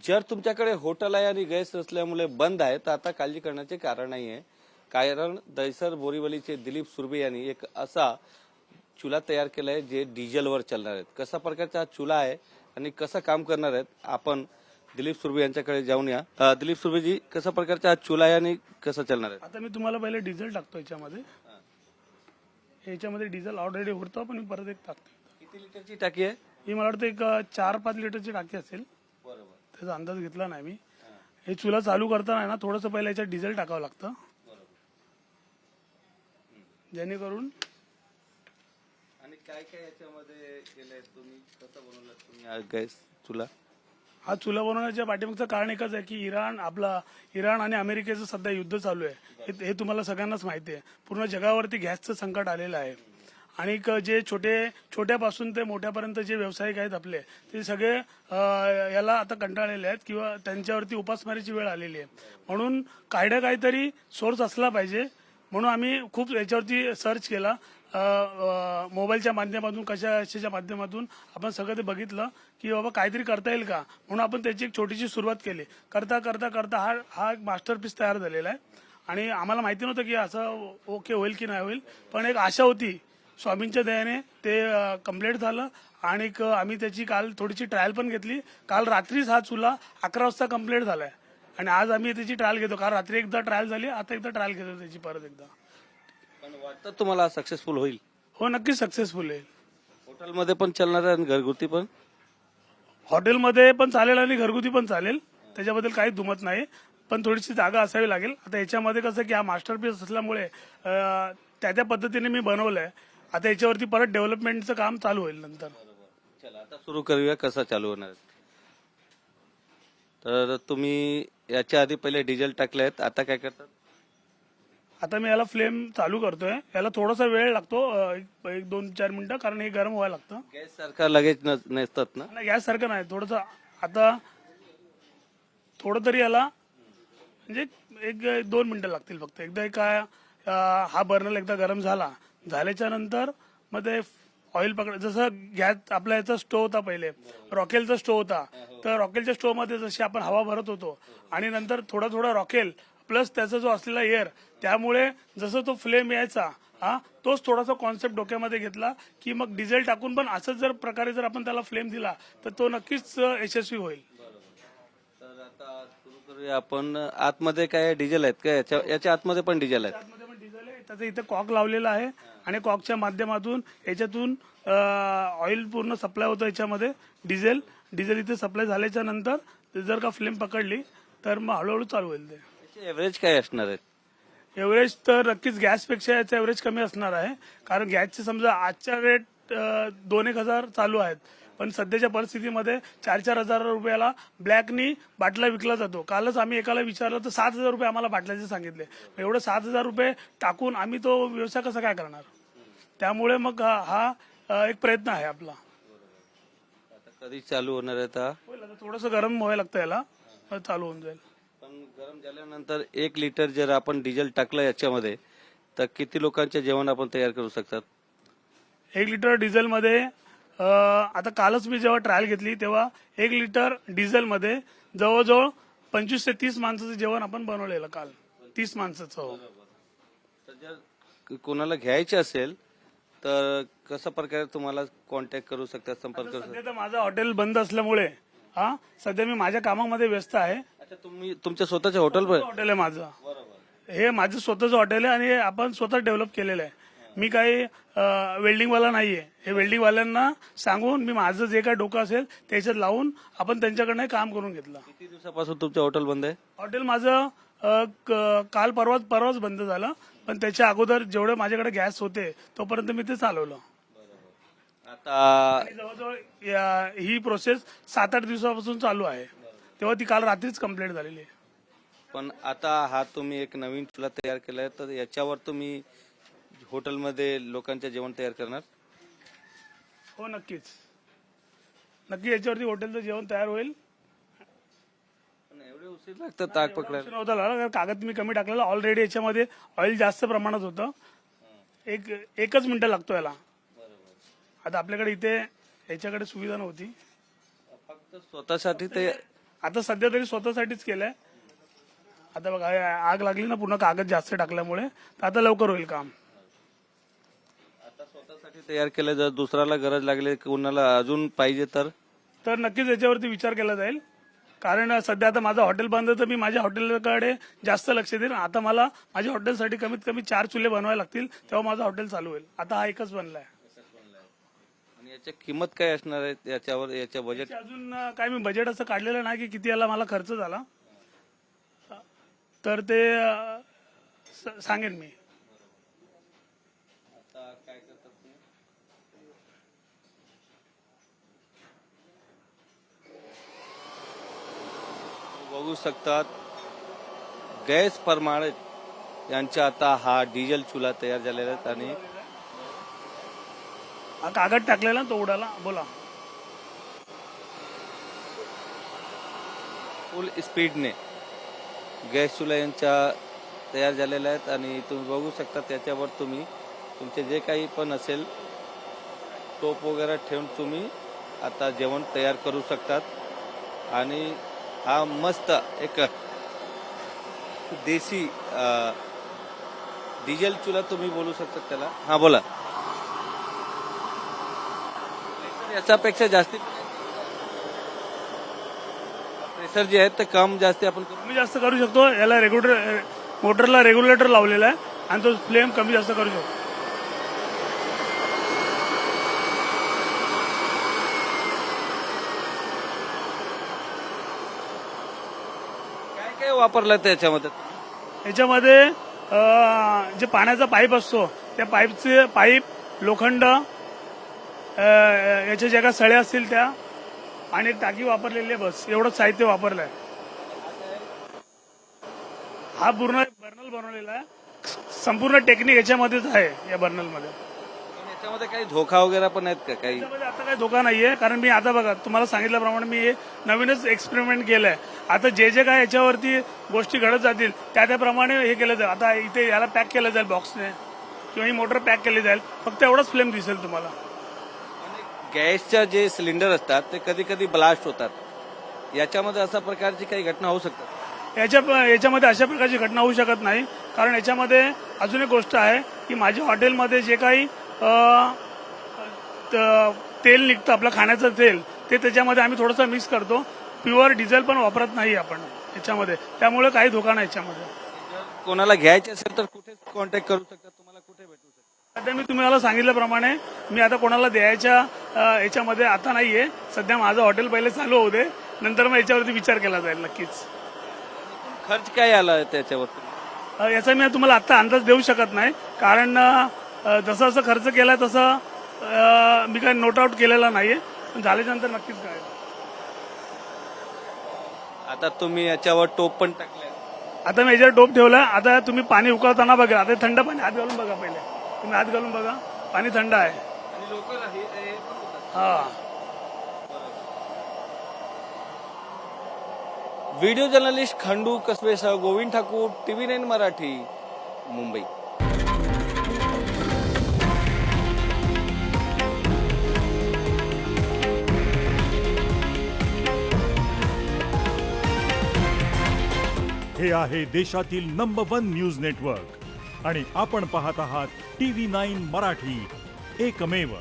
जर तुमच्याकडे हॉटेल आहे आणि गॅस नसल्यामुळे बंद आहे तर आता काळजी करण्याचे कारण नाही आहे. कारण दहिसर बोरिवलीचे दिलीप सुरभे यांनी एक असा चुला तयार केला आहे जे डिझेलवर चालणार आहेत. कसा प्रकारचा हा चुला आहे आणि कसं काम करणार आहेत आपण दिलीप सुरभे यांच्याकडे जाऊन या. दिलीप सुरभेजी, कसा प्रकारचा हा चुला आहे आणि कसं चालणार आहे? आता मी तुम्हाला पहिले डिझेल टाकतो याच्यामध्ये डिझेल ऑलरेडी होतं, पण मी परत एक टाकतो. किती लिटरची टाकी आहे ही? मला वाटतं एक 4-5 लिटरची टाकी असेल, बरोबर. त्याचा अंदाज घेतला नाही मी. हे चुला चालू करताना ना थोडंसं पहिलं याच्यात डिझेल टाकावं लागतं, जेणेकरून. आणि काय काय याच्यामध्ये केलंय तुम्ही, कसं बनवलं तुम्ही हा गॅस चुला? हा चुला बनवण्याच्या पाठीमागचं कारण एकच आहे की इराण आणि अमेरिकेचं सध्या युद्ध चालू आहे. हे तुम्हाला सगळ्यांनाच माहिती आहे. पूर्ण जगावरती गॅसचं संकट आलेलं आहे. आणि जे छोट्यापासून ते मोठ्यापर्यंत जे व्यावसायिक आहेत आपले, ते सगळे याला आता कंटाळलेले आहेत किंवा त्यांच्यावरती उपासमारीची वेळ आलेली आहे. म्हणून काहीतरी सोर्स असला पाहिजे. म्हणून आम्ही खूप याच्यावरती सर्च केला, मोबाईलच्या माध्यमातून, कशाच्या माध्यमातून आपण सगळं ते बघितलं की बाबा काहीतरी करता येईल का. म्हणून आपण त्याची एक छोटीशी सुरुवात केली. करता करता करता हा एक मास्टरपीस तयार झालेला आहे. आणि आम्हाला माहिती नव्हतं की असं ओके होईल की नाही होईल, पण एक आशा होती. स्वामींच्या दयाने ते कम्प्लीट झालं. आणि आम्ही त्याची काल थोडीशी ट्रायल पण घेतली. काल रात्रीच हा चुला 11 वाजता कम्प्लीट झालाय. आणि आज आम्ही त्याची ट्रायल घेतो. काल रात्री एकदा ट्रायल झाली, आता एकदा ट्रायल घेतो त्याची परत एकदा. पण वाटतं तुम्हाला सक्सेसफुल होईल? हो, नक्कीच सक्सेसफुल आहे. हॉटेलमध्ये पण चालणार आहे आणि घरगुती पण? हॉटेलमध्ये पण चालेल आणि घरगुती पण चालेल, त्याच्याबद्दल काही दुमत नाही. पण थोडीशी जागा असावी लागेल. आता याच्यामध्ये कसं की हा मास्टरपीस असल्यामुळे त्या पद्धतीने मी बनवलंय. आता याच्यावरती परत डेव्हलपमेंटचं काम चालू होईल नंतर. चला आता सुरू करूया, कसा चालू होणार आहे. तर तुम्ही याच्या आधी पहिले डिझेल टाकले आहेत, आता काय करतात? आता मी याला फ्लेम चालू करतोय. याला थोडासा वेळ लागतो, एक 2-4 मिनिटं, कारण हे गरम व्हायला लागतं. गॅस सारखा लगेच नसतात ना? गॅस सारखं नाही, थोडंसं आता थोडं तरी याला म्हणजे 1-2 मिनिटं लागतील फक्त. एकदा काय हा बर्नर एकदा गरम झाल्याच्या नंतर मग ते ऑइल पकड. जसं गॅस आपला याचा स्टोव होता पहिले, रॉकेलचा स्टोव होता, तर रॉकेलच्या स्टोव मध्ये जशी आपण हवा भरत होतो आणि नंतर थोडा रॉकेल प्लस त्याचा जो असलेला एअर, त्यामुळे जसं तो फ्लेम यायचा, तोच थोडासा कॉन्सेप्ट डोक्यामध्ये घेतला की मग डिझेल टाकून पण असंच जर प्रकारे जर आपण त्याला फ्लेम दिला तर तो नक्कीच यशस्वी होईल. तर आता सुरू करूया आपण. आतमध्ये काय डिझेल आहेत का? याच्या आतमध्ये पण डिझेल आहेत? आतमध्ये पण डिझेल आहे. त्याचं इथे कॉक लावलेला आहे आणि कॉकच्या माध्यमातून याच्यातून ऑइल पूर्ण सप्लाय होतं. याच्यामध्ये डिझेल इथे सप्लाय झाल्याच्या नंतर जर का फ्लेम पकडली तर मग हळूहळू चालू होईल. ते एव्हरेज काय असणार आहे? एव्हरेज तर नक्कीच गॅसपेक्षा याचं एव्हरेज कमी असणार आहे. कारण गॅसचे समजा आजच्या रेट 2-1 हजार चालू आहेत, पण सध्याच्या परिस्थितीमध्ये 4-4 हजार रुपयाला ब्लॅकनी बाटला विकला जातो. कालच आम्ही एकाला विचारलं तर 7,000 रुपये आम्हाला बाटल्याचे सांगितले. एवढं 7,000 रुपये टाकून आम्ही तो व्यवसाय कसा काय करणार. त्यामुळे मग हा एक प्रयत्न आहे आपला. आता कधी चालू होणार आहे? आता थोडंसं गरम व्हायला लागतं याला, चालू होऊन जाईल. पण गरम झाल्यानंतर 1 लिटर जर आपण डिझेल टाकलं याच्यामध्ये तर किती लोकांचे जेवण आपण तयार करू शकतात? 1 लिटर डिझेलमध्ये आता कालच मी जेव्हा ट्रायल घेतली तेव्हा 1 लिटर डिझेलमध्ये जवळजवळ 25 ते 30 माणसाचं जेवण आपण बनवलेलं काल. 30 माणसाचं. तर जर कोणाला घ्यायचे असेल तर कशा प्रकारे तुम्हाला कॉन्टॅक्ट करू शकतात, संपर्क करू शकतात? सध्या तर माझं हॉटेल बंद असल्यामुळे सध्या मी माझ्या कामामध्ये व्यस्त आहे. अच्छा, तुम्ही तुमच्या स्वतःचे हॉटेल? हॉटेल आहे माझं. हे माझं स्वतःचं हॉटेल आहे आणि आपण स्वतः डेव्हलप केलेलं आहे. मी काही वेल्डिंगवाला नाहीये. हे वेल्डिंगवाल्यांना सांगून मी माझं जे काही डोकं असेल त्याच्यात लावून आपण त्यांच्याकडनं काम करून घेतलं. किती दिवसापासून तुमचं हॉटेल बंद आहे? हॉटेल माझं काल परवाच बंद झालं, पण त्याच्या अगोदर जेवढे माझ्याकडे गॅस होते तोपर्यंत मी ते चालवलं. आता जवळजवळ ही प्रोसेस 7-8 दिवसापासून चालू आहे, तेव्हा ती काल रात्रीच कम्प्लीट झालेली आहे. पण आता हा तुम्ही एक नवीन चुला तयार केलाय, तर याच्यावर तुम्ही हॉटेलमध्ये लोकांचे जेवण तयार करणार? हो, नक्की याच्यावरती हॉटेलचं जेवण तयार होईल. एवढे उशीर लागतं ताक पकडायला? नव्हता, कागद मी कमी टाकलेला. ऑलरेडी याच्यामध्ये ऑइल जास्त प्रमाणात होतं. एकच मिनिटं लागतो याला. आता आपल्याकडे इथे याच्याकडे सुविधा नव्हती. फक्त स्वतःसाठी ते आता सध्या तरी स्वतःसाठीच केलंय. आता बघा हे आग लागली ना पूर्ण कागद जास्त टाकल्यामुळे, तर आता लवकर होईल काम. आता स्वतःसाठी तयार केलं, जर दुसऱ्याला गरज लागली कोणाला अजून पाहिजे तर नक्कीच याच्यावरती विचार केला जाईल. कारण सध्या आता माझं हॉटेल बंद आहे, तर मी माझ्या हॉटेलकडे जास्त लक्ष देईन. आता मला माझ्या हॉटेलसाठी कमीत कमी 4 चुले बनवावे लागतील, तेव्हा माझं हॉटेल चालू होईल. आता हा एकच बनलाय. आणि याची किंमत काय असणार आहे याच्यावर, याच्या बजेट? अजून काय मी बजेट असं काढलेलं नाही की किती याला मला खर्च झाला, तर ते सांगेन मी. बघू शकतात गॅस प्रमाणे यांचा आता हा डिझेल चुला तयार झालेला आहे आणि हा कागद टाकलेला तो उडाला. बोला. फुल स्पीडने गॅस चुला यांच्या तयार झालेल्या आहेत आणि तुम्ही बघू शकता त्याच्यावर तुम्ही तुमचे जे काही पण असेल टोप वगैरे ठेवून तुम्ही आता जेवण तयार करू शकतात. आणि हा मस्त एक देसी डिझेल चुला तुम्ही बोलू शकता त्याला. हा बोला. याच्यापेक्षा जास्ती प्रेशर जे आहे ते कम जास्ती आपण करू. कमी जास्त करू शकतो. याला मोटरला रेग्युलेटर लावलेला आहे आणि तो फ्लेम कमी जास्त करू शकतो. काय काय वापरलं त्याच्यामध्ये? याच्यामध्ये जे पाण्याचा पाईप असतो त्या पाईप लोखंड, याच्या ज्या काही सळ्या असतील त्या आणि टाकी वापरलेली आहे, बस एवढंच साहित्य वापरलं आहे. हा पूर्ण बर्नल बनवलेला आहे. संपूर्ण टेक्निक याच्यामध्येच आहे या बर्नलमध्ये. याच्यामध्ये काही धोका वगैरे पण आहेत का काही? त्याच्यामध्ये आता काही धोका नाहीये, कारण मी आता बघा तुम्हाला सांगितल्याप्रमाणे मी हे नवीनच एक्सपेरिमेंट केलंय. आता जे काय याच्यावरती गोष्टी घडत जातील त्याप्रमाणे हे केलं जाईल. आता इथे याला पॅक केलं जाईल बॉक्सने किंवा ही मोटर पॅक केली जाईल. फक्त एवढंच फ्लेम दिसेल तुम्हाला. गॅसच्या जे सिलेंडर असतात ते कधी कधी ब्लास्ट होतात. याच्यामध्ये अशा प्रकारची काही घटना होऊ शकतात? याच्यामध्ये अशा प्रकारची घटना होऊ शकत नाही. कारण याच्यामध्ये अजून एक गोष्ट आहे की माझ्या हॉटेलमध्ये जे काही तेल निघतं आपलं खाण्याचं तेल, ते त्याच्यामध्ये आम्ही थोडंसं मिक्स करतो. प्युअर डिझेल पण वापरत नाही आपण याच्यामध्ये, त्यामुळे काही धोका नाही याच्यामध्ये. कोणाला घ्यायचे असेल तर कुठे कॉन्टॅक्ट करू शकतात, तुम्हाला कुठे भेटू शकतात? सध्या मी तुम्हाला सांगितल्याप्रमाणे मी आता कोणाला द्यायच्या याच्यामध्ये आता नाहीये. सध्या माझं हॉटेल पहिले चालू होऊ दे, नंतर मग याच्यावरती विचार केला जाईल नक्कीच. खर्च काय आला त्याच्यावर? याचा मी तुम्हाला आता अंदाज देऊ शकत नाही, कारण जसं जसं खर्च केला तसं मी काही नोट आउट केलेला नाहीये. पण झाल्यानंतर नक्कीच काय. आता तुम्ही याच्यावर टोप पण टाकले. आता मी याच्यावर टोप ठेवला. आता तुम्ही पाणी उकळताना बघा. आता थंड पाणी हात घालून बघा. पहिले तुम्ही हात घालून बघा, पाणी थंड आहे. आणि लोकल हा. व्हिडिओ जर्नलिस्ट खंडू कसबेसह गोविंद ठाकूर, TV9 मराठी, मुंबई. हे आहे देशातील नंबर 1 न्यूज नेटवर्क आणि आपण पाहत आहात TV9 मराठी, एकमेव.